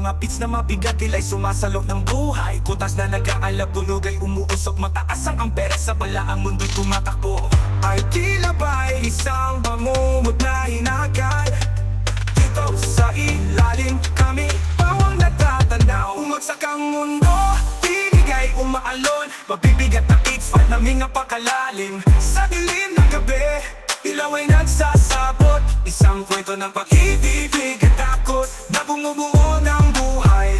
Mga beats na mabigat tila'y sumasalok ng buhay. Kutas na nag-aalab, tunog ay umuusok. Mataas ang amperes sa bala, ang mundo'y tumatakbo. Ay tila ba'y isang bangumot na hinagad. Dito sa ilalim kami bawang natatanaw. Umagsak ang mundo, tinig ay umaalon. Mabibigat na itfat na mga pakalalim. Sa dilim ng gabi, ilaw ay nagsasabot. Isang kwento ng pag-ibig at takot na bumubuo ng buhay.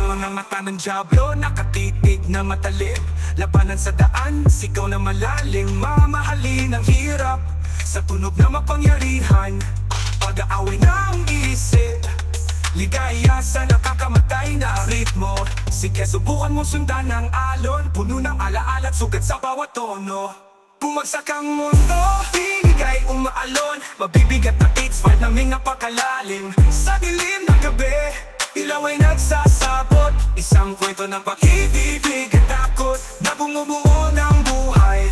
Mga mata ng dyablo, nakatitig na matalim. Labanan sa daan, sigaw na malalim. Mamahalin ang hirap sa tunog na mapangyarihan. Pag-aaway ng isip, ligaya sa nakakamatay na ritmo. Sige, subukan mo sundan ang alon. Puno ng alaala at sugat sa bawat tono. Bumagsak ang mundo, tinig ay umaalon. Mabibigat na itfat na mga pakalalim. Sa dilim ng gabi, ilaw ay nagsasabot. Isang kwento ng pag-ibig at takot na bumubuo ng buhay.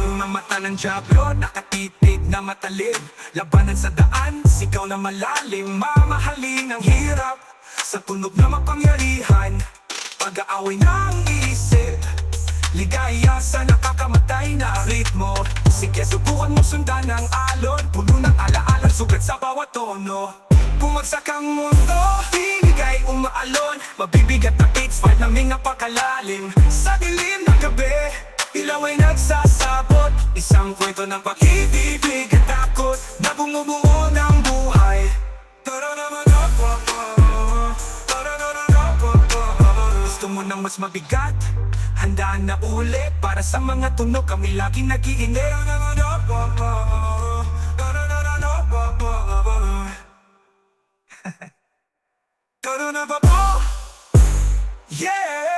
Mga mata ng dyablo, nakatitig na matalim. Labanan sa daan, sigaw na malalim. Mamahalin ang hirap sa tunog na mapangyarihan. Pag-aaway ng isip, ligaya sa nakakamatay na ritmo. Sige, subukan mo sundan ang alon. Puno ng alaala, sugat sa bawat tono. Bumagsak ang mundo, tinig ay umaalon. Mabibigat na itfat na mga pakalalim. Sa dilim ng gabi, ilaw ay nagsasabot. Isang kwento ng pag-ibig at takot na bumubuo ng buhay. Gusto mo ng mas mabigat? Handaan na ulit. Para sa mga tunog, kami laging nag-iinit. Yeah!